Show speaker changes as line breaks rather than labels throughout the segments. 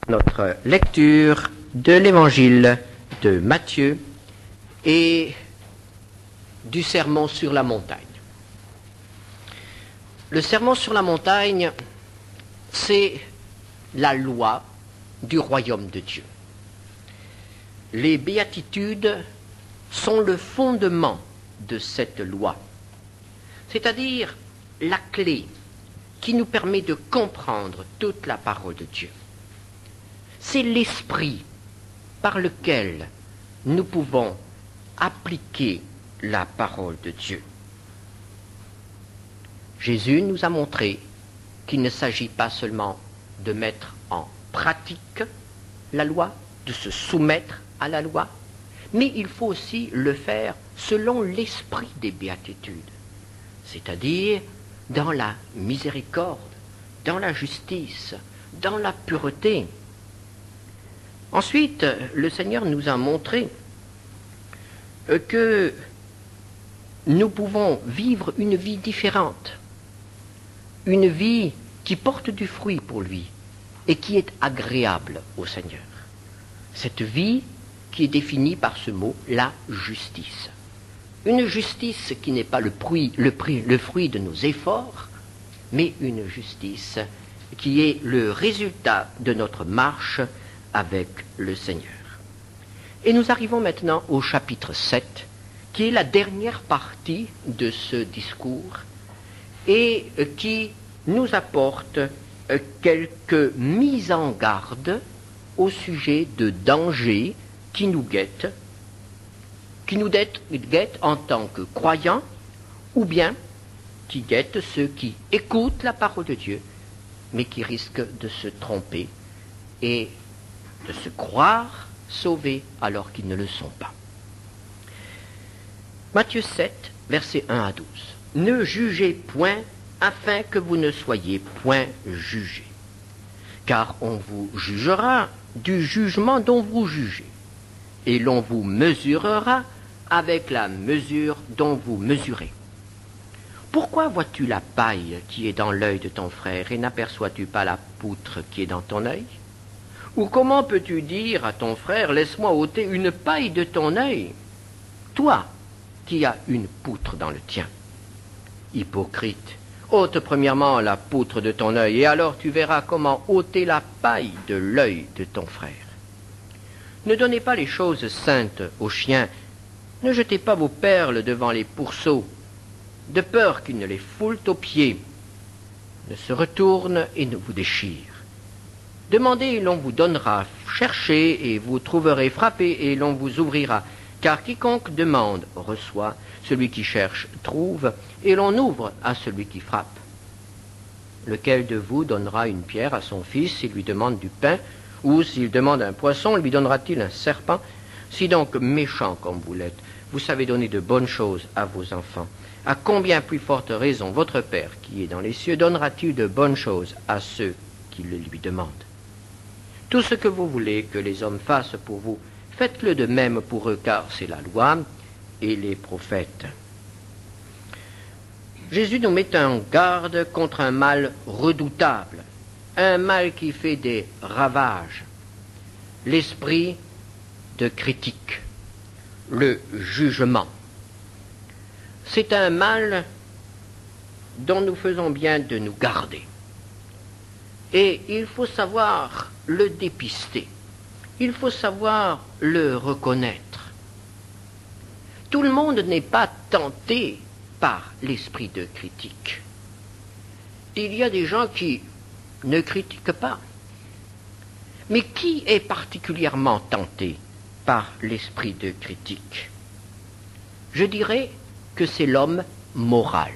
notre lecture de l'évangile de Matthieu et du sermon sur la montagne. Le sermon sur la montagne, c'est la loi du royaume de Dieu. Les béatitudes sont le fondement de cette loi, c'est-à-dire la clé qui nous permet de comprendre toute la parole de Dieu. C'est l'esprit par lequel nous pouvons appliquer la parole de Dieu. Jésus nous a montré qu'il ne s'agit pas seulement de mettre en pratique la loi, de se soumettre à la loi, mais il faut aussi le faire selon l'esprit des béatitudes, c'est-à-dire dans la miséricorde, dans la justice, dans la pureté. Ensuite, le Seigneur nous a montré que nous pouvons vivre une vie différente, une vie qui porte du fruit pour lui et qui est agréable au Seigneur. Cette vie qui est définie par ce mot, la justice. Une justice qui n'est pas le fruit de nos efforts, mais une justice qui est le résultat de notre marche avec le Seigneur. Et nous arrivons maintenant au chapitre 7, qui est la dernière partie de ce discours et qui nous apporte quelques mises en garde au sujet de dangers qui nous guettent en tant que croyants, ou bien qui guettent ceux qui écoutent la parole de Dieu, mais qui risquent de se tromper et de se croire sauvés alors qu'ils ne le sont pas. Matthieu 7, versets 1 à 12. Ne jugez point, afin que vous ne soyez point jugés. Car on vous jugera du jugement dont vous jugez, et l'on vous mesurera avec la mesure dont vous mesurez. Pourquoi vois-tu la paille qui est dans l'œil de ton frère et n'aperçois-tu pas la poutre qui est dans ton œil? Ou comment peux-tu dire à ton frère, laisse-moi ôter une paille de ton œil, toi qui as une poutre dans le tien? Hypocrite, ôte premièrement la poutre de ton œil, et alors tu verras comment ôter la paille de l'œil de ton frère. Ne donnez pas les choses saintes aux chiens, ne jetez pas vos perles devant les pourceaux, de peur qu'ils ne les foulent aux pieds, ne se retournent et ne vous déchirent. Demandez et l'on vous donnera, cherchez et vous trouverez, frappez et l'on vous ouvrira. Car quiconque demande reçoit, celui qui cherche trouve, et l'on ouvre à celui qui frappe. Lequel de vous donnera une pierre à son fils s'il lui demande du pain, ou s'il demande un poisson, lui donnera-t-il un serpent? Si donc méchant comme vous l'êtes, vous savez donner de bonnes choses à vos enfants, à combien plus forte raison votre Père qui est dans les cieux donnera-t-il de bonnes choses à ceux qui le lui demandent? Tout ce que vous voulez que les hommes fassent pour vous, faites-le de même pour eux, car c'est la loi et les prophètes. Jésus nous met en garde contre un mal redoutable, un mal qui fait des ravages, l'esprit de critique, le jugement. C'est un mal dont nous faisons bien de nous garder. Et il faut savoir le dépister. Il faut savoir le reconnaître. Tout le monde n'est pas tenté par l'esprit de critique. Il y a des gens qui ne critiquent pas. Mais qui est particulièrement tenté par l'esprit de critique? Je dirais que c'est l'homme moral,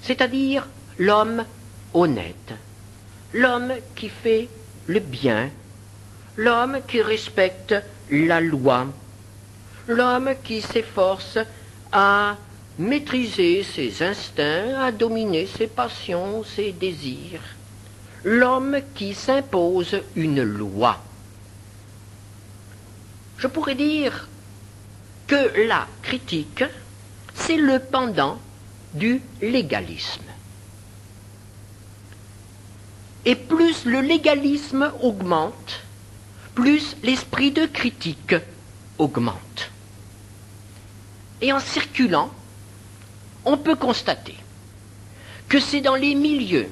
c'est-à-dire l'homme honnête, l'homme qui fait le bien, l'homme qui respecte la loi, l'homme qui s'efforce à maîtriser ses instincts, à dominer ses passions, ses désirs, l'homme qui s'impose une loi. Je pourrais dire que la critique, c'est le pendant du légalisme. Et plus le légalisme augmente, plus l'esprit de critique augmente. Et en circulant, on peut constater que c'est dans les milieux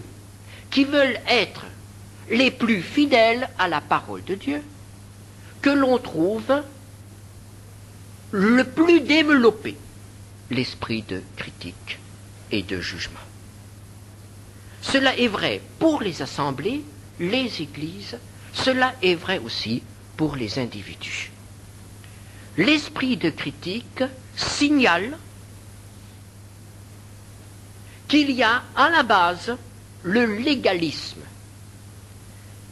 qui veulent être les plus fidèles à la parole de Dieu que l'on trouve le plus développé l'esprit de critique et de jugement. Cela est vrai pour les assemblées, les églises, cela est vrai aussi pour les individus. L'esprit de critique signale qu'il y a à la base le légalisme,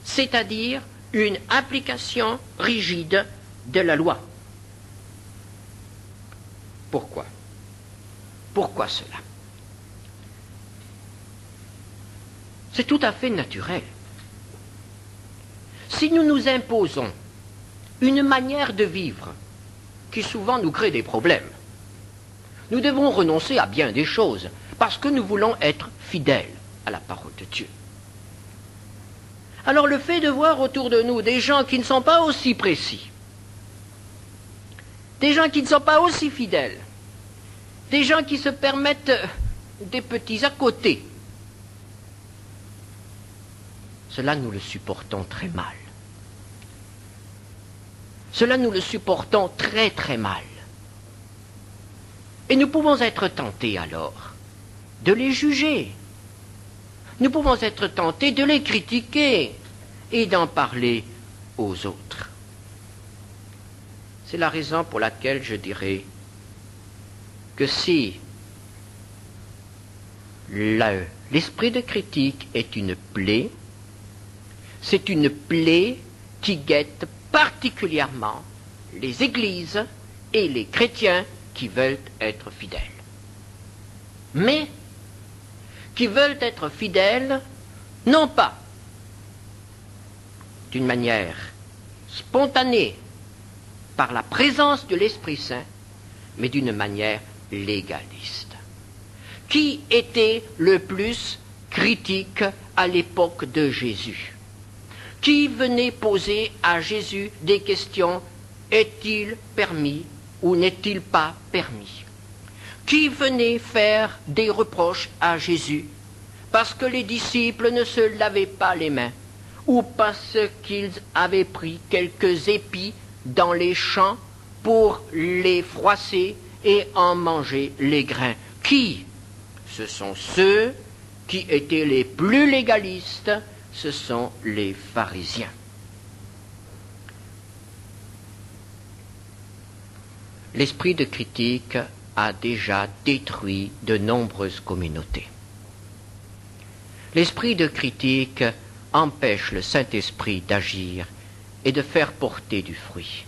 c'est-à-dire une application rigide de la loi. Pourquoi? Pourquoi cela? C'est tout à fait naturel. Si nous nous imposons une manière de vivre qui souvent nous crée des problèmes, nous devons renoncer à bien des choses parce que nous voulons être fidèles à la parole de Dieu. Alors le fait de voir autour de nous des gens qui ne sont pas aussi précis, des gens qui ne sont pas aussi fidèles, des gens qui se permettent des petits à côté, cela nous le supportons très mal. Cela nous le supportons très très mal. Et nous pouvons être tentés alors de les juger. Nous pouvons être tentés de les critiquer et d'en parler aux autres. C'est la raison pour laquelle je dirais que si l'esprit de critique est une plaie, c'est une plaie qui guette particulièrement les églises et les chrétiens qui veulent être fidèles. Mais qui veulent être fidèles, non pas d'une manière spontanée par la présence de l'Esprit Saint, mais d'une manière légaliste. Qui était le plus critique à l'époque de Jésus? Qui venait poser à Jésus des questions: est-il permis ou n'est-il pas permis? Qui venait faire des reproches à Jésus parce que les disciples ne se lavaient pas les mains ou parce qu'ils avaient pris quelques épis dans les champs pour les froisser et en manger les grains? Qui? Ce sont ceux qui étaient les plus légalistes, ce sont les pharisiens. L'esprit de critique a déjà détruit de nombreuses communautés. L'esprit de critique empêche le Saint-Esprit d'agir et de faire porter du fruit.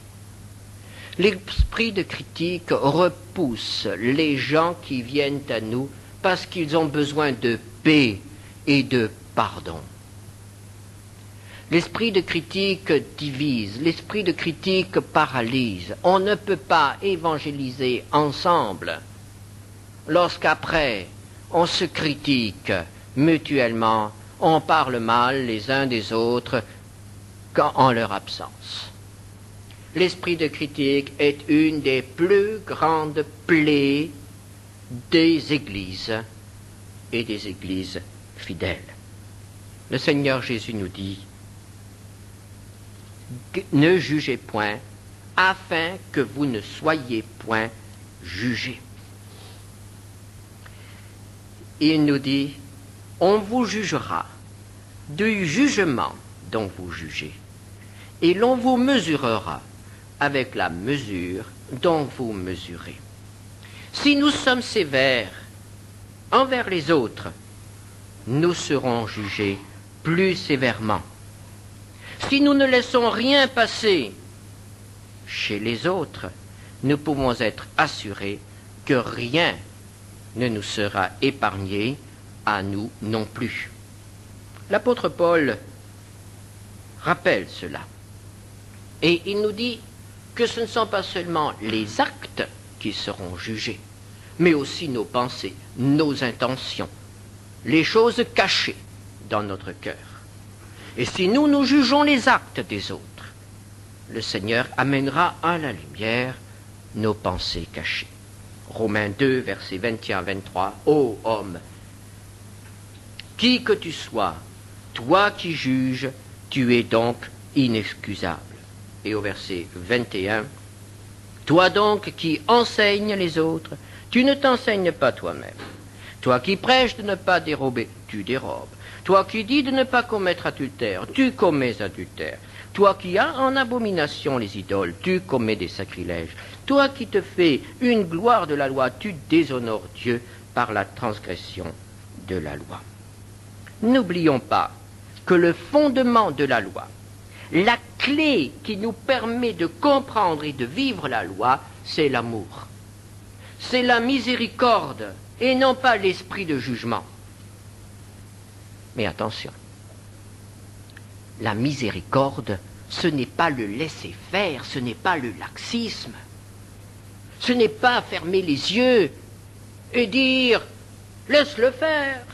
L'esprit de critique repousse les gens qui viennent à nous parce qu'ils ont besoin de paix et de pardon. L'esprit de critique divise, l'esprit de critique paralyse. On ne peut pas évangéliser ensemble lorsqu'après on se critique mutuellement, on parle mal les uns des autres en leur absence. L'esprit de critique est une des plus grandes plaies des églises et des églises fidèles. Le Seigneur Jésus nous dit: ne jugez point, afin que vous ne soyez point jugés. Il nous dit: on vous jugera du jugement dont vous jugez, et l'on vous mesurera avec la mesure dont vous mesurez. Si nous sommes sévères envers les autres, nous serons jugés plus sévèrement. Si nous ne laissons rien passer chez les autres, nous pouvons être assurés que rien ne nous sera épargné à nous non plus. L'apôtre Paul rappelle cela. Et il nous dit que ce ne sont pas seulement les actes qui seront jugés, mais aussi nos pensées, nos intentions, les choses cachées dans notre cœur. Et si nous, nous jugeons les actes des autres, le Seigneur amènera à la lumière nos pensées cachées. Romains 2, versets 21 à 23. Ô homme, qui que tu sois, toi qui juges, tu es donc inexcusable. Et au verset 21, toi donc qui enseignes les autres, tu ne t'enseignes pas toi-même. Toi qui prêches de ne pas dérober, tu dérobes. Toi qui dis de ne pas commettre adultère, tu commets adultère. Toi qui as en abomination les idoles, tu commets des sacrilèges. Toi qui te fais une gloire de la loi, tu déshonores Dieu par la transgression de la loi. N'oublions pas que le fondement de la loi, la clé qui nous permet de comprendre et de vivre la loi, c'est l'amour. C'est la miséricorde et non pas l'esprit de jugement. Mais attention, la miséricorde, ce n'est pas le laisser-faire, ce n'est pas le laxisme. Ce n'est pas fermer les yeux et dire « laisse-le faire,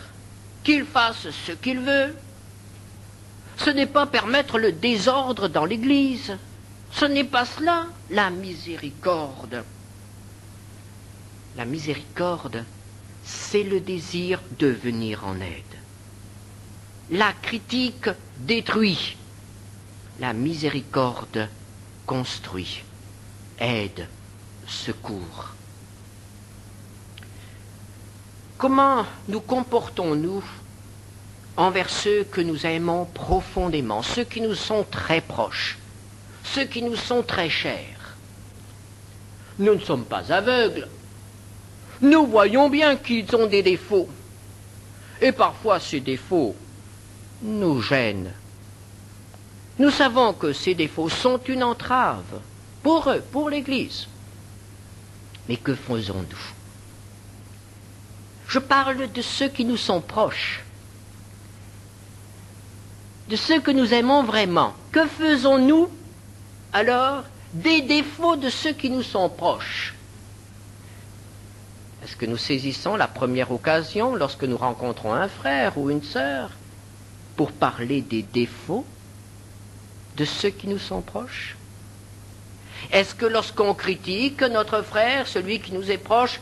qu'il fasse ce qu'il veut ». Ce n'est pas permettre le désordre dans l'Église. Ce n'est pas cela, la miséricorde. La miséricorde, c'est le désir de venir en aide. La critique détruit. La miséricorde construit, aide, secours. Comment nous comportons-nous envers ceux que nous aimons profondément, ceux qui nous sont très proches, ceux qui nous sont très chers? Nous ne sommes pas aveugles. Nous voyons bien qu'ils ont des défauts. Et parfois ces défauts nous gênent. Nous savons que ces défauts sont une entrave pour eux, pour l'Église. Mais que faisons-nous? Je parle de ceux qui nous sont proches, de ceux que nous aimons vraiment. Que faisons-nous alors des défauts de ceux qui nous sont proches? Est-ce que nous saisissons la première occasion lorsque nous rencontrons un frère ou une sœur pour parler des défauts de ceux qui nous sont proches? Est-ce que lorsqu'on critique notre frère, celui qui nous est proche,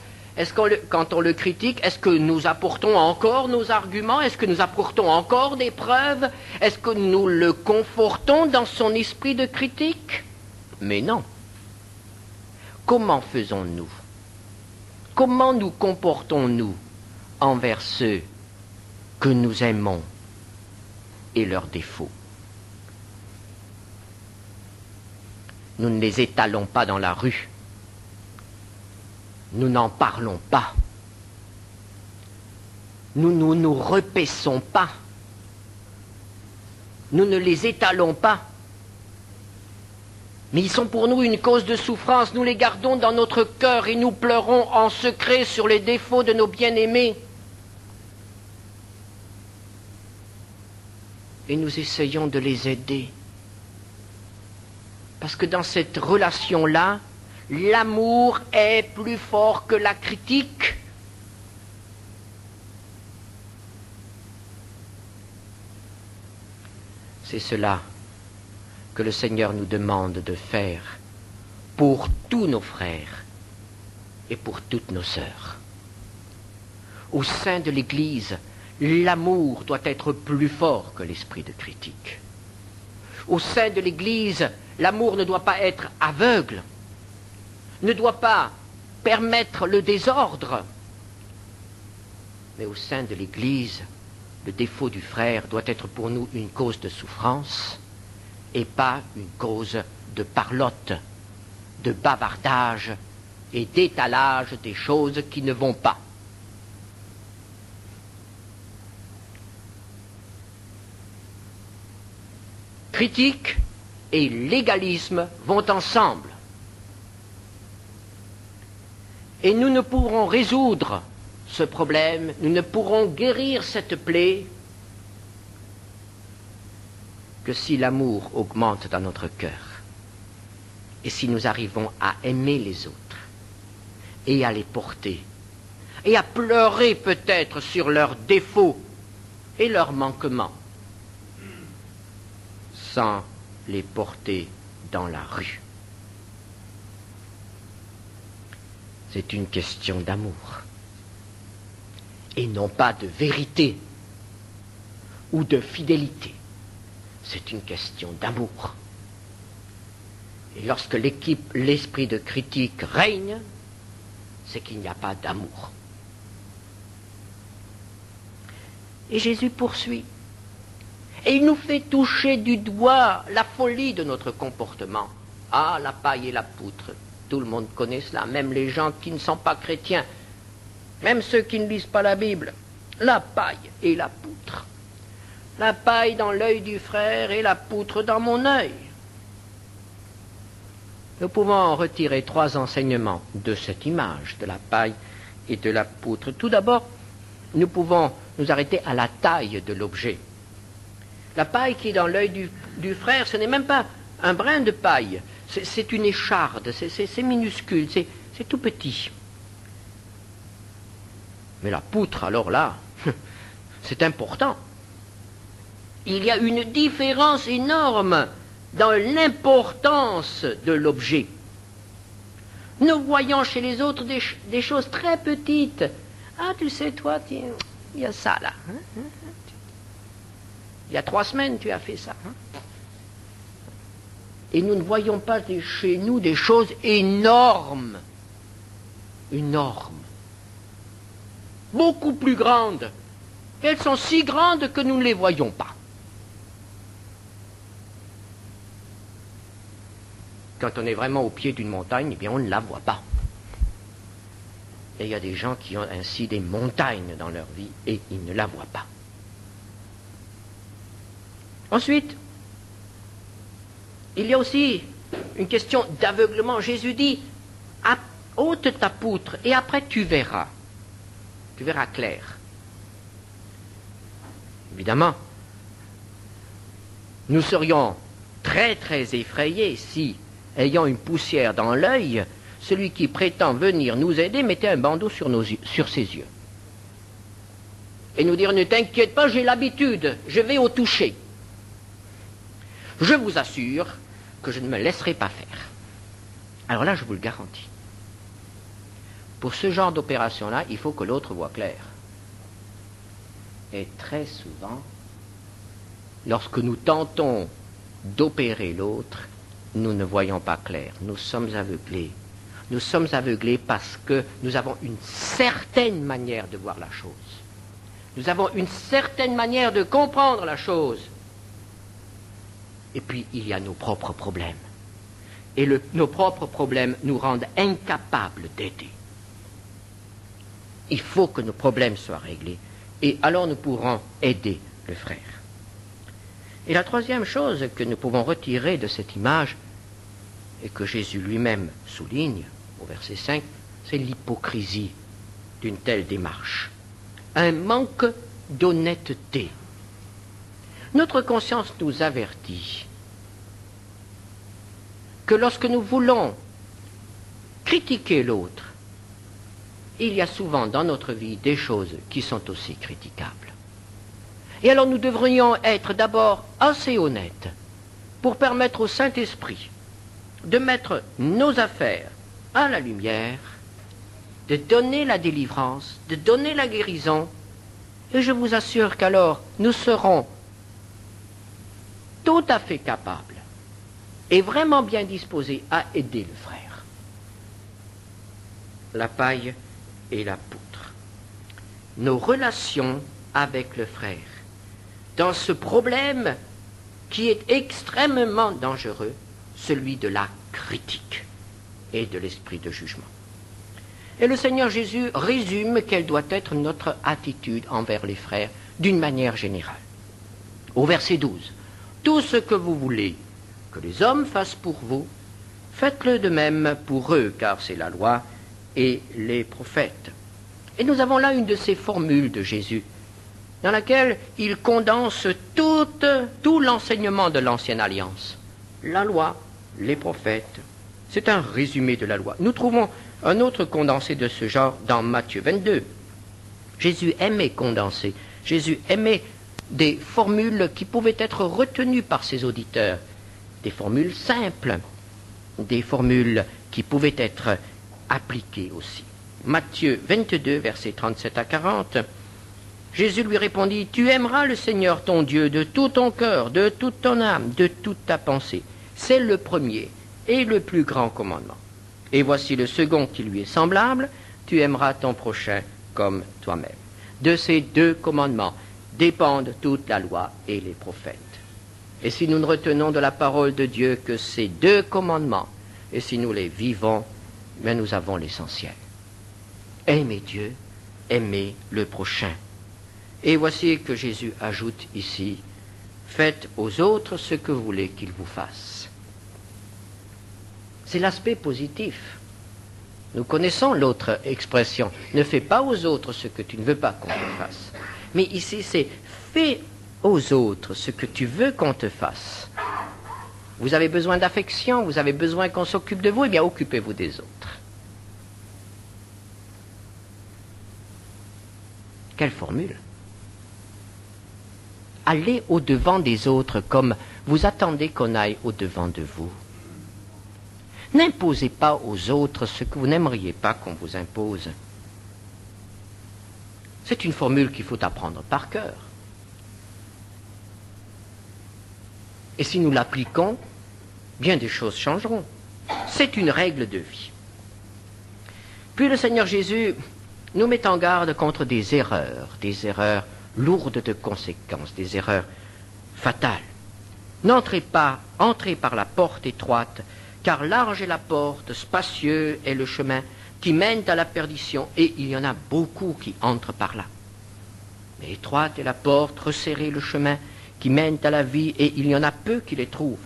quand on le critique, est-ce que nous apportons encore nos arguments? Est-ce que nous apportons encore des preuves? Est-ce que nous le confortons dans son esprit de critique? Mais non. Comment faisons-nous? Comment nous comportons-nous envers ceux que nous aimons et leurs défauts? Nous ne les étalons pas dans la rue. Nous n'en parlons pas. Nous ne nous repaissons pas. Nous ne les étalons pas. Mais ils sont pour nous une cause de souffrance. Nous les gardons dans notre cœur et nous pleurons en secret sur les défauts de nos bien-aimés. Et nous essayons de les aider. Parce que dans cette relation-là, l'amour est plus fort que la critique. C'est cela que le Seigneur nous demande de faire pour tous nos frères et pour toutes nos sœurs. Au sein de l'Église, l'amour doit être plus fort que l'esprit de critique. Au sein de l'Église, l'amour ne doit pas être aveugle, ne doit pas permettre le désordre. Mais au sein de l'Église, le défaut du frère doit être pour nous une cause de souffrance et pas une cause de parlotte, de bavardage et d'étalage des choses qui ne vont pas. Critique et légalisme vont ensemble. Et nous ne pourrons résoudre ce problème, nous ne pourrons guérir cette plaie que si l'amour augmente dans notre cœur et si nous arrivons à aimer les autres et à les porter et à pleurer peut-être sur leurs défauts et leurs manquements. sans les porter dans la rue. C'est une question d'amour et non pas de vérité ou de fidélité. C'est une question d'amour. Et lorsque l'esprit de critique règne, c'est qu'il n'y a pas d'amour. Et Jésus poursuit. Et il nous fait toucher du doigt la folie de notre comportement. Ah, la paille et la poutre. Tout le monde connaît cela, même les gens qui ne sont pas chrétiens, même ceux qui ne lisent pas la Bible. La paille et la poutre. La paille dans l'œil du frère et la poutre dans mon œil. Nous pouvons en retirer 3 enseignements de cette image de la paille et de la poutre. Tout d'abord, nous pouvons nous arrêter à la taille de l'objet. La paille qui est dans l'œil du frère, ce n'est même pas un brin de paille, c'est une écharde, c'est minuscule, c'est tout petit. Mais la poutre, alors là, c'est important. Il y a une différence énorme dans l'importance de l'objet. Nous voyons chez les autres des choses très petites. Ah, tu sais, toi, il y a ça là. Il y a 3 semaines, tu as fait ça. Et nous ne voyons pas chez nous des choses énormes. Énormes. Beaucoup plus grandes. Elles sont si grandes que nous ne les voyons pas. Quand on est vraiment au pied d'une montagne, eh bien on ne la voit pas. Et il y a des gens qui ont ainsi des montagnes dans leur vie et ils ne la voient pas. Ensuite, il y a aussi une question d'aveuglement. Jésus dit, ôte ta poutre et après tu verras clair. Évidemment, nous serions très très effrayés si, ayant une poussière dans l'œil, celui qui prétend venir nous aider mettait un bandeau sur ses yeux. Et nous dire, ne t'inquiète pas, j'ai l'habitude, je vais au toucher. Je vous assure que je ne me laisserai pas faire. Alors là, je vous le garantis. Pour ce genre d'opération-là, il faut que l'autre voie clair. Et très souvent, lorsque nous tentons d'opérer l'autre, nous ne voyons pas clair. Nous sommes aveuglés. Nous sommes aveuglés parce que nous avons une certaine manière de voir la chose. Nous avons une certaine manière de comprendre la chose. Et puis, il y a nos propres problèmes. Et nos propres problèmes nous rendent incapables d'aider. Il faut que nos problèmes soient réglés. Et alors nous pourrons aider le frère. Et la troisième chose que nous pouvons retirer de cette image, et que Jésus lui-même souligne au verset 5, c'est l'hypocrisie d'une telle démarche. Un manque d'honnêteté. Notre conscience nous avertit que lorsque nous voulons critiquer l'autre, il y a souvent dans notre vie des choses qui sont aussi critiquables. Et alors nous devrions être d'abord assez honnêtes pour permettre au Saint-Esprit de mettre nos affaires à la lumière, de donner la délivrance, de donner la guérison, et je vous assure qu'alors nous serons tout à fait capables et vraiment bien disposés à aider le frère. La paille et la poutre. Nos relations avec le frère, dans ce problème qui est extrêmement dangereux, celui de la critique et de l'esprit de jugement. Et le Seigneur Jésus résume quelle doit être notre attitude envers les frères d'une manière générale. Au verset 12, « Tout ce que vous voulez que les hommes fassent pour vous, faites-le de même pour eux, car c'est la loi et les prophètes. » Et nous avons là une de ces formules de Jésus, dans laquelle il condense tout l'enseignement de l'Ancienne Alliance. La loi, les prophètes, c'est un résumé de la loi. Nous trouvons un autre condensé de ce genre dans Matthieu 22. Jésus aimait condenser, Jésus aimait des formules qui pouvaient être retenues par ses auditeurs, des formules simples, des formules qui pouvaient être appliquées aussi. Matthieu 22, versets 37 à 40, Jésus lui répondit, « Tu aimeras le Seigneur ton Dieu de tout ton cœur, de toute ton âme, de toute ta pensée. C'est le premier et le plus grand commandement. Et voici le second qui lui est semblable, tu aimeras ton prochain comme toi-même. » De ces deux commandements dépendent toute la loi et les prophètes. Et si nous ne retenons de la parole de Dieu que ces deux commandements, et si nous les vivons, mais nous avons l'essentiel. Aimer Dieu, aimer le prochain. Et voici que Jésus ajoute ici, « Faites aux autres ce que vous voulez qu'ils vous fassent. » C'est l'aspect positif. Nous connaissons l'autre expression, « Ne fais pas aux autres ce que tu ne veux pas qu'on te fasse. » Mais ici, c'est « Fais aux autres ce que tu veux qu'on te fasse. » Vous avez besoin d'affection, vous avez besoin qu'on s'occupe de vous, eh bien occupez-vous des autres. Quelle formule! Allez au-devant des autres comme vous attendez qu'on aille au-devant de vous. N'imposez pas aux autres ce que vous n'aimeriez pas qu'on vous impose. C'est une formule qu'il faut apprendre par cœur. Et si nous l'appliquons, bien des choses changeront. C'est une règle de vie. Puis le Seigneur Jésus nous met en garde contre des erreurs lourdes de conséquences, des erreurs fatales. N'entrez pas, entrez par la porte étroite, car large est la porte, spacieux est le chemin qui mène à la perdition, et il y en a beaucoup qui entrent par là. Mais étroite est la porte, resserré le chemin qui mène à la vie, et il y en a peu qui les trouvent.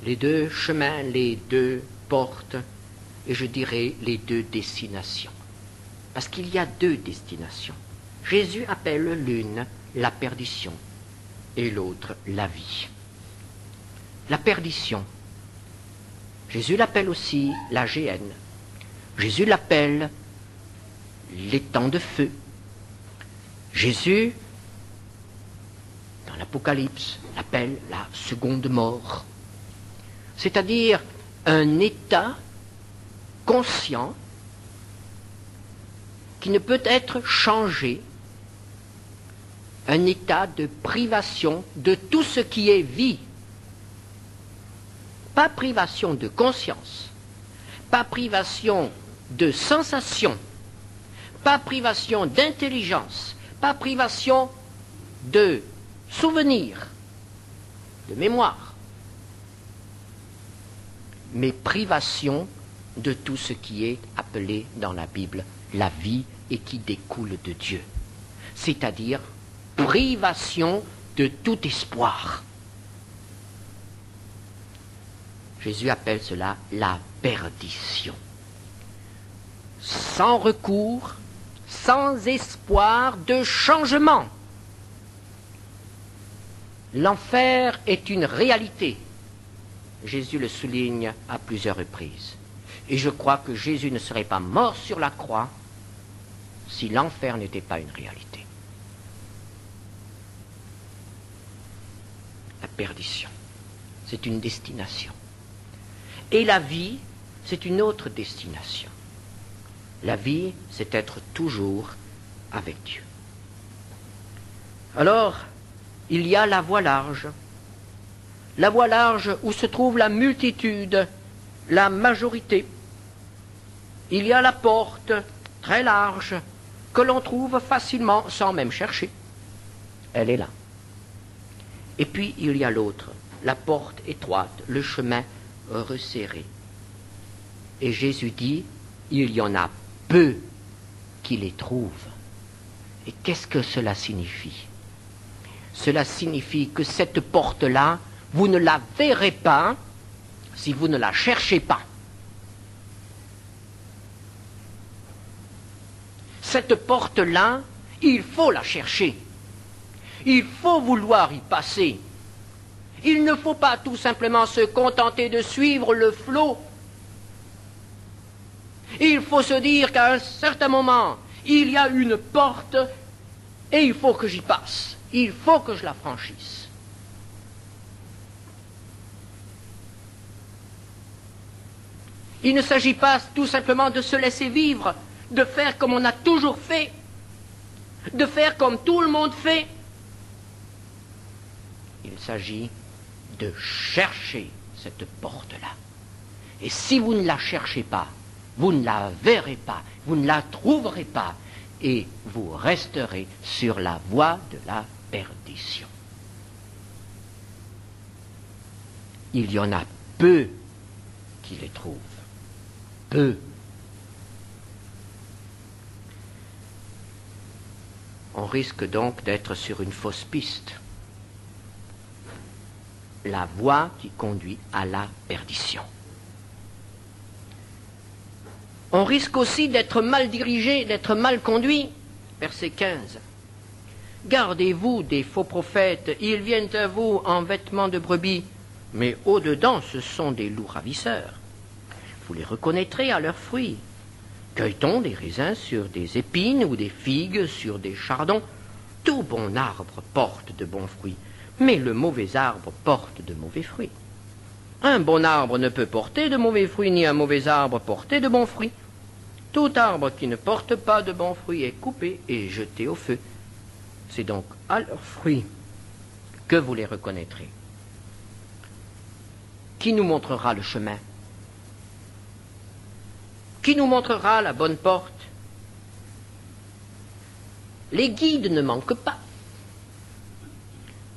Les deux chemins, les deux portes, et je dirais les deux destinations. Parce qu'il y a deux destinations. Jésus appelle l'une la perdition et l'autre la vie. La perdition. Jésus l'appelle aussi la géhenne. Jésus l'appelle les temps de feu. Jésus, dans l'Apocalypse, l'appelle la seconde mort. C'est-à-dire un état conscient qui ne peut être changé, un état de privation de tout ce qui est vie. Pas privation de conscience, pas privation de sensation, pas privation d'intelligence, pas privation de souvenir, de mémoire, mais privation de tout ce qui est appelé dans la Bible la vie et qui découle de Dieu, c'est-à-dire privation de tout espoir. Jésus appelle cela la perdition. Sans recours, sans espoir de changement. L'enfer est une réalité. Jésus le souligne à plusieurs reprises. Et je crois que Jésus ne serait pas mort sur la croix si l'enfer n'était pas une réalité. La perdition, c'est une destination. Et la vie, c'est une autre destination. La vie, c'est être toujours avec Dieu. Alors, il y a la voie large. La voie large où se trouve la multitude, la majorité. Il y a la porte très large que l'on trouve facilement sans même chercher. Elle est là. Et puis il y a l'autre, la porte étroite, le chemin resserré. Et Jésus dit, il y en a peu qui les trouvent. Et qu'est-ce que cela signifie? Cela signifie que cette porte-là, vous ne la verrez pas si vous ne la cherchez pas. Cette porte-là, il faut la chercher. Il faut vouloir y passer. Il ne faut pas tout simplement se contenter de suivre le flot. Il faut se dire qu'à un certain moment, il y a une porte Et il faut que j'y passe. Il faut que je la franchisse. Il ne s'agit pas tout simplement de se laisser vivre, de faire comme on a toujours fait, de faire comme tout le monde fait. Il s'agit de chercher cette porte-là. Et si vous ne la cherchez pas, vous ne la verrez pas, vous ne la trouverez pas, et vous resterez sur la voie de la perdition. Il y en a peu qui les trouvent. Peu. On risque donc d'être sur une fausse piste. La voie qui conduit à la perdition. On risque aussi d'être mal dirigé, d'être mal conduit. Verset 15. Gardez-vous des faux prophètes, ils viennent à vous en vêtements de brebis, mais au-dedans ce sont des loups ravisseurs. Vous les reconnaîtrez à leurs fruits. Cueille-t-on des raisins sur des épines ou des figues sur des chardons? Tout bon arbre porte de bons fruits, mais le mauvais arbre porte de mauvais fruits. Un bon arbre ne peut porter de mauvais fruits, ni un mauvais arbre porter de bons fruits. Tout arbre qui ne porte pas de bons fruits est coupé et jeté au feu. C'est donc à leurs fruits que vous les reconnaîtrez. Qui nous montrera le chemin? Qui nous montrera la bonne porte? Les guides ne manquent pas.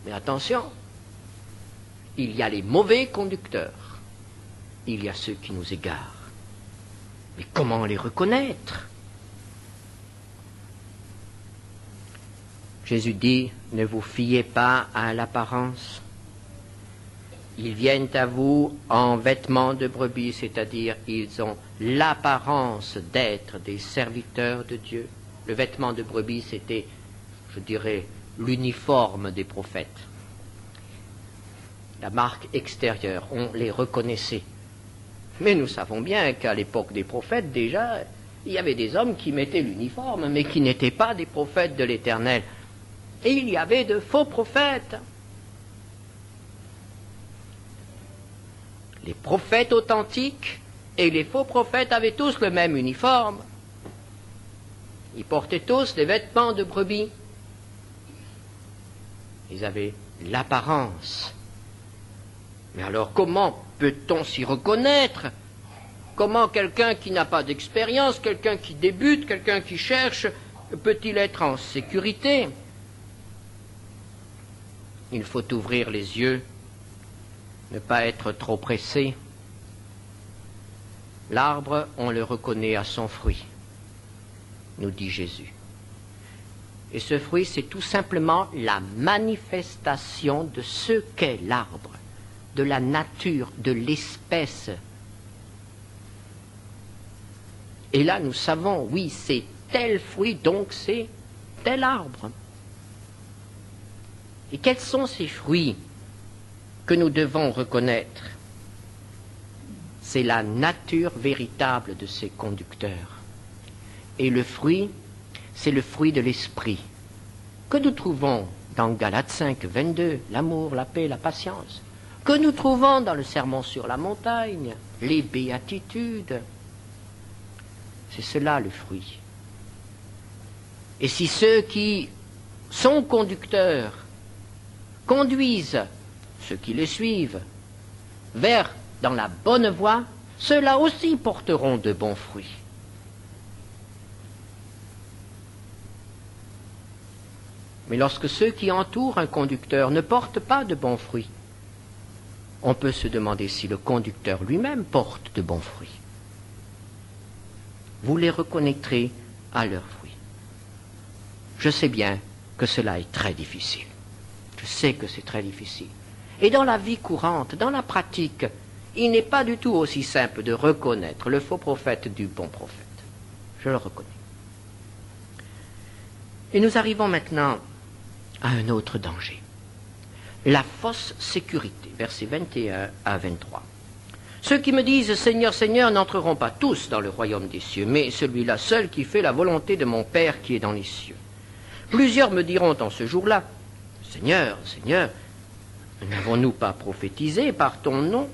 Mais attention, il y a les mauvais conducteurs. Il y a ceux qui nous égarent. Mais comment les reconnaître? Jésus dit, ne vous fiez pas à l'apparence. Ils viennent à vous en vêtements de brebis, c'est-à-dire ils ont l'apparence d'être des serviteurs de Dieu. Le vêtement de brebis, c'était, je dirais, l'uniforme des prophètes. La marque extérieure, on les reconnaissait. Mais nous savons bien qu'à l'époque des prophètes, déjà, il y avait des hommes qui mettaient l'uniforme, mais qui n'étaient pas des prophètes de l'Éternel. Et il y avait de faux prophètes. Les prophètes authentiques et les faux prophètes avaient tous le même uniforme. Ils portaient tous des vêtements de brebis. Ils avaient l'apparence. Mais alors comment peut-on s'y reconnaître? Comment quelqu'un qui n'a pas d'expérience, quelqu'un qui débute, quelqu'un qui cherche, peut-il être en sécurité? Il faut ouvrir les yeux, ne pas être trop pressé. L'arbre, on le reconnaît à son fruit, nous dit Jésus. Et ce fruit, c'est tout simplement la manifestation de ce qu'est l'arbre, de la nature, de l'espèce. Et là, nous savons, oui, c'est tel fruit, donc c'est tel arbre. Et quels sont ces fruits que nous devons reconnaître? C'est la nature véritable de ces conducteurs. Et le fruit, c'est le fruit de l'esprit, que nous trouvons dans Galates 5, 22, l'amour, la paix, la patience, que nous trouvons dans le Sermon sur la montagne, les béatitudes. C'est cela le fruit. Et si ceux qui sont conducteurs conduisent ceux qui les suivent dans la bonne voie, ceux-là aussi porteront de bons fruits. Mais lorsque ceux qui entourent un conducteur ne portent pas de bons fruits, on peut se demander si le conducteur lui-même porte de bons fruits. Vous les reconnaîtrez à leurs fruits. Je sais bien que cela est très difficile. Je sais que c'est très difficile. Et dans la vie courante, dans la pratique, il n'est pas du tout aussi simple de reconnaître le faux prophète du bon prophète. Je le reconnais. Et nous arrivons maintenant à un autre danger. La fausse sécurité, versets 21 à 23. Ceux qui me disent « Seigneur, Seigneur » n'entreront pas tous dans le royaume des cieux, mais celui-là seul qui fait la volonté de mon Père qui est dans les cieux. Plusieurs me diront en ce jour-là, « Seigneur, Seigneur, n'avons-nous pas prophétisé par ton nom?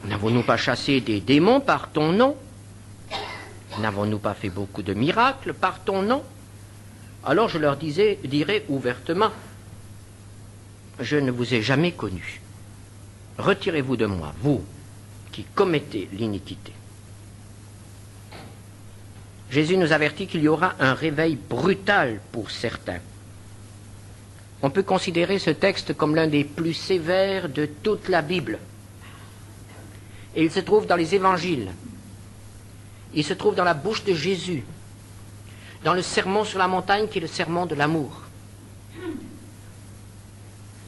N'avons-nous pas chassé des démons par ton nom? N'avons-nous pas fait beaucoup de miracles par ton nom ?» Alors je leur dirai ouvertement, « Je ne vous ai jamais connu. Retirez-vous de moi, vous qui commettez l'iniquité. » Jésus nous avertit qu'il y aura un réveil brutal pour certains. On peut considérer ce texte comme l'un des plus sévères de toute la Bible. Et il se trouve dans les évangiles. Il se trouve dans la bouche de Jésus, dans le sermon sur la montagne qui est le sermon de l'amour.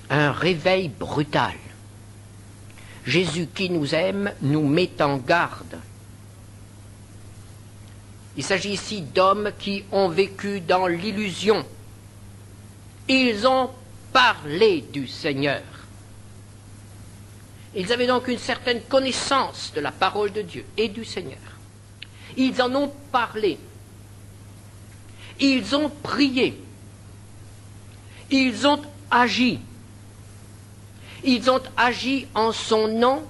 Un réveil brutal. Jésus qui nous aime nous met en garde. Il s'agit ici d'hommes qui ont vécu dans l'illusion. Ils ont parlé du Seigneur. Ils avaient donc une certaine connaissance de la parole de Dieu et du Seigneur. Ils en ont parlé. Ils ont prié. Ils ont agi. Ils ont agi en son nom.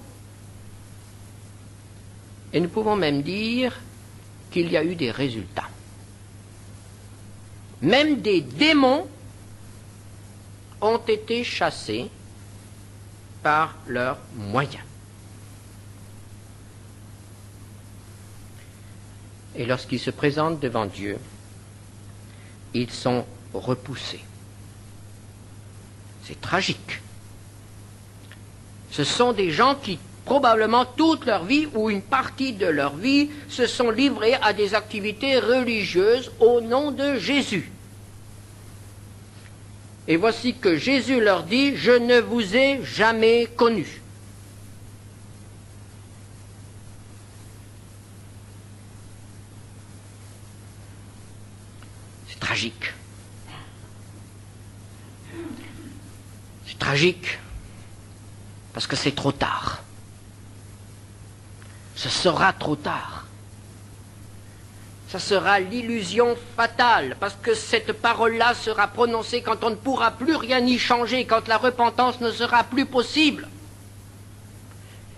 Et nous pouvons même dire qu'il y a eu des résultats. Même des démons ont été chassés par leurs moyens. Et lorsqu'ils se présentent devant Dieu, ils sont repoussés. C'est tragique. Ce sont des gens qui, probablement toute leur vie ou une partie de leur vie, se sont livrés à des activités religieuses au nom de Jésus. Et voici que Jésus leur dit, « Je ne vous ai jamais connus. » C'est tragique. C'est tragique parce que c'est trop tard. Ce sera trop tard. Ça sera l'illusion fatale, parce que cette parole-là sera prononcée quand on ne pourra plus rien y changer, quand la repentance ne sera plus possible.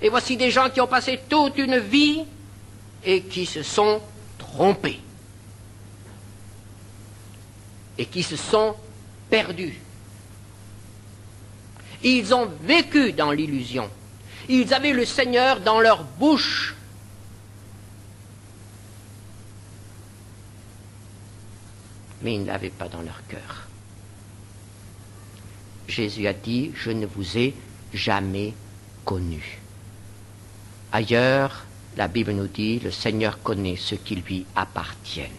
Et voici des gens qui ont passé toute une vie et qui se sont trompés. Et qui se sont perdus. Ils ont vécu dans l'illusion. Ils avaient le Seigneur dans leur bouche. Mais ils ne l'avaient pas dans leur cœur. Jésus a dit, « Je ne vous ai jamais connus. » Ailleurs, la Bible nous dit, le Seigneur connaît ceux qui lui appartiennent.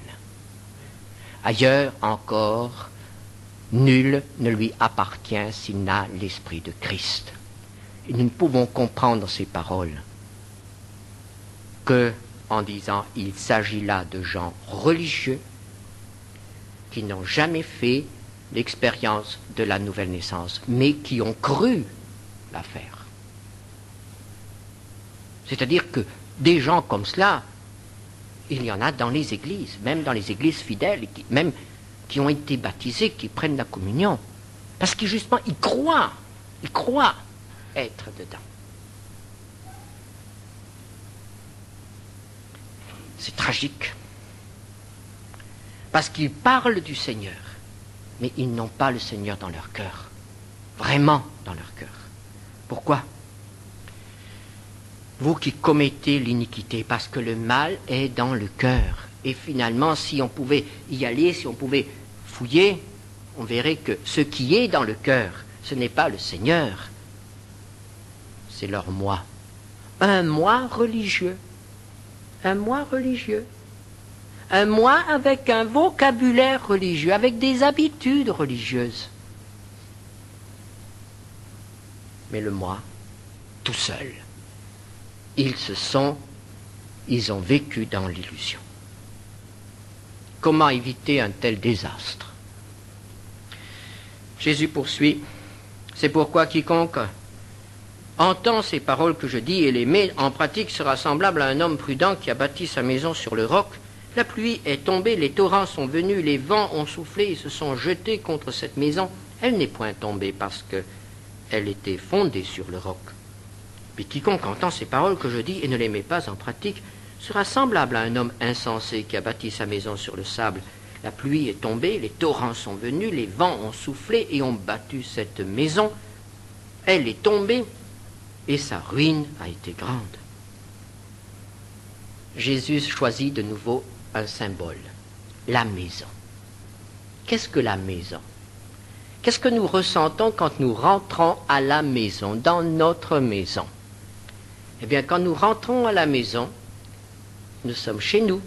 Ailleurs encore, nul ne lui appartient s'il n'a l'Esprit de Christ. Et nous ne pouvons comprendre ces paroles que en disant, il s'agit là de gens religieux qui n'ont jamais fait l'expérience de la nouvelle naissance, mais qui ont cru la faire. C'est-à-dire que des gens comme cela, il y en a dans les églises, même dans les églises fidèles, même qui ont été baptisés, qui prennent la communion, parce que justement, ils croient être dedans. C'est tragique. Parce qu'ils parlent du Seigneur, mais ils n'ont pas le Seigneur dans leur cœur. Vraiment dans leur cœur. Pourquoi? Vous qui commettez l'iniquité, parce que le mal est dans le cœur. Et finalement, si on pouvait y aller, si on pouvait fouiller, on verrait que ce qui est dans le cœur, ce n'est pas le Seigneur, c'est leur moi. Un moi religieux. Un moi religieux. Un moi avec un vocabulaire religieux, avec des habitudes religieuses. Mais le moi, tout seul, ils ont vécu dans l'illusion. Comment éviter un tel désastre? Jésus poursuit, c'est pourquoi quiconque entend ces paroles que je dis et les met en pratique sera semblable à un homme prudent qui a bâti sa maison sur le roc. La pluie est tombée, les torrents sont venus, les vents ont soufflé et se sont jetés contre cette maison. Elle n'est point tombée parce qu'elle était fondée sur le roc. Puis quiconque entend ces paroles que je dis et ne les met pas en pratique sera semblable à un homme insensé qui a bâti sa maison sur le sable. La pluie est tombée, les torrents sont venus, les vents ont soufflé et ont battu cette maison. Elle est tombée et sa ruine a été grande. Jésus choisit de nouveau un symbole, la maison. Qu'est-ce que la maison? Qu'est-ce que nous ressentons quand nous rentrons à la maison, dans notre maison? Eh bien, quand nous rentrons à la maison, nous sommes chez nous,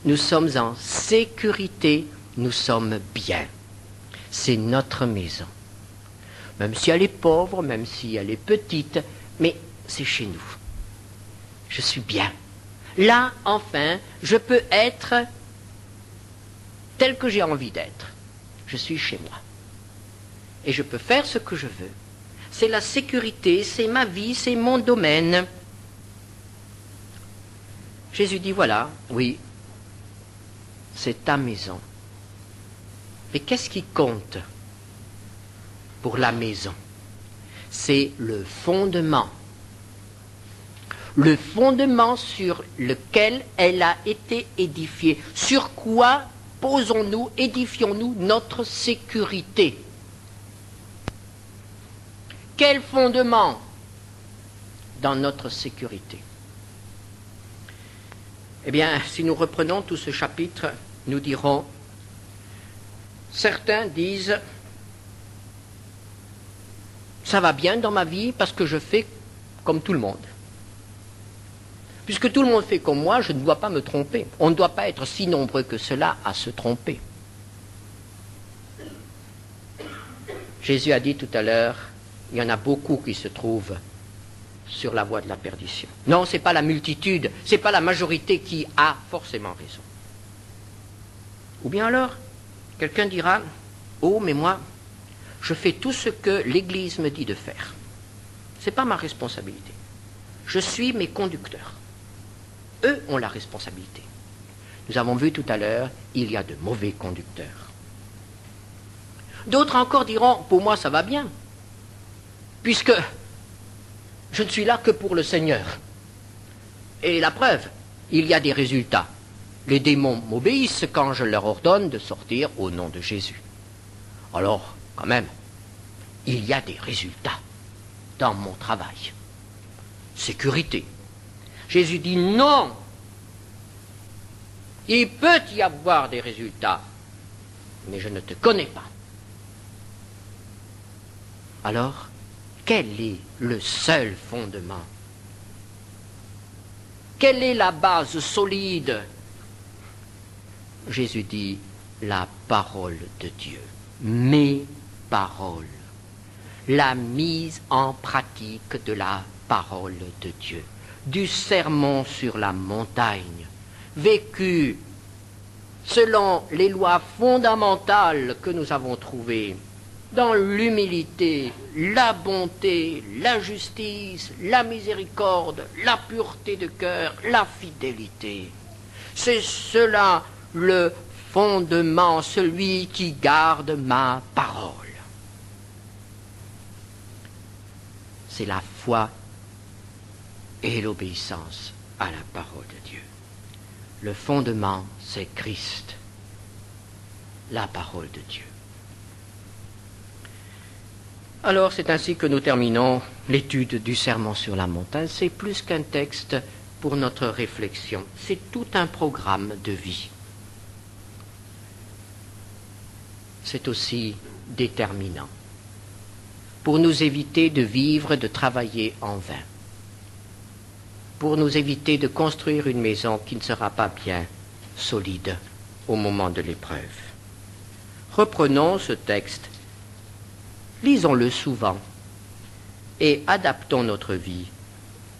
nous sommes en sécurité, nous sommes bien. C'est notre maison. Même si elle est pauvre, même si elle est petite, mais c'est chez nous. Je suis bien. Là, enfin, je peux être tel que j'ai envie d'être. Je suis chez moi. Et je peux faire ce que je veux. C'est la sécurité, c'est ma vie, c'est mon domaine. Jésus dit, voilà, oui, c'est ta maison. Mais qu'est-ce qui compte pour la maison? C'est le fondement. Le fondement sur lequel elle a été édifiée. Sur quoi posons-nous, édifions-nous notre sécurité? Quel fondement dans notre sécurité? Eh bien, si nous reprenons tout ce chapitre, nous dirons, certains disent, ça va bien dans ma vie parce que je fais comme tout le monde. Puisque tout le monde fait comme moi, je ne dois pas me tromper. On ne doit pas être si nombreux que cela à se tromper. Jésus a dit tout à l'heure, il y en a beaucoup qui se trouvent sur la voie de la perdition. Non, ce n'est pas la multitude, ce n'est pas la majorité qui a forcément raison. Ou bien alors, quelqu'un dira, oh, mais moi, je fais tout ce que l'Église me dit de faire. Ce n'est pas ma responsabilité. Je suis mes conducteurs. Eux ont la responsabilité. Nous avons vu tout à l'heure, il y a de mauvais conducteurs. D'autres encore diront, pour moi ça va bien, puisque je ne suis là que pour le Seigneur. Et la preuve, il y a des résultats. Les démons m'obéissent quand je leur ordonne de sortir au nom de Jésus. Alors, quand même, il y a des résultats dans mon travail. Sécurité. Jésus dit non. Il peut y avoir des résultats, mais je ne te connais pas. Alors, quel est le seul fondement? Quelle est la base solide? Jésus dit la parole de Dieu, mes paroles, la mise en pratique de la parole de Dieu, du sermon sur la montagne, vécu selon les lois fondamentales que nous avons trouvées, dans l'humilité, la bonté, la justice, la miséricorde, la pureté de cœur, la fidélité. C'est cela le fondement, celui qui garde ma parole. C'est la foi et l'obéissance à la parole de Dieu. Le fondement, c'est Christ, la parole de Dieu. Alors, c'est ainsi que nous terminons l'étude du Sermon sur la montagne. C'est plus qu'un texte pour notre réflexion, c'est tout un programme de vie. C'est aussi déterminant pour nous éviter de vivre, de travailler en vain, pour nous éviter de construire une maison qui ne sera pas bien solide au moment de l'épreuve. Reprenons ce texte, lisons-le souvent et adaptons notre vie,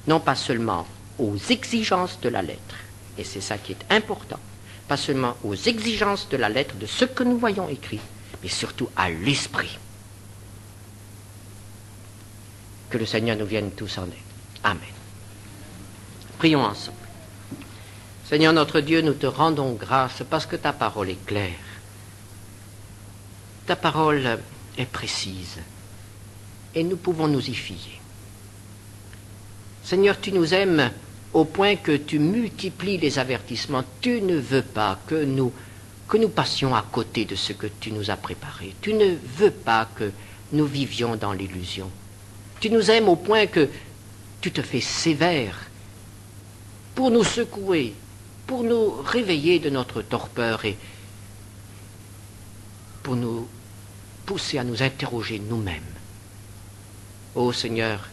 non pas seulement aux exigences de la lettre, et c'est ça qui est important, pas seulement aux exigences de la lettre, de ce que nous voyons écrit, mais surtout à l'esprit. Que le Seigneur nous vienne tous en aide. Amen. Prions ensemble. Seigneur notre Dieu, nous te rendons grâce parce que ta parole est claire. Ta parole est précise et nous pouvons nous y fier. Seigneur, tu nous aimes au point que tu multiplies les avertissements. Tu ne veux pas que nous passions à côté de ce que tu nous as préparé. Tu ne veux pas que nous vivions dans l'illusion. Tu nous aimes au point que tu te fais sévère pour nous secouer, pour nous réveiller de notre torpeur et pour nous pousser à nous interroger nous-mêmes. Ô Seigneur,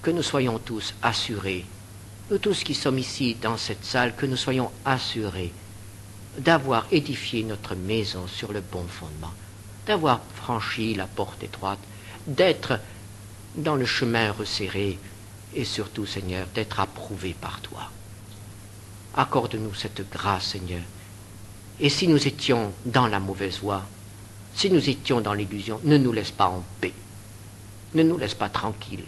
que nous soyons tous assurés, nous tous qui sommes ici dans cette salle, que nous soyons assurés d'avoir édifié notre maison sur le bon fondement, d'avoir franchi la porte étroite, d'être dans le chemin resserré et surtout, Seigneur, d'être approuvés par toi. Accorde-nous cette grâce, Seigneur. Et si nous étions dans la mauvaise voie, si nous étions dans l'illusion, ne nous laisse pas en paix. Ne nous laisse pas tranquilles.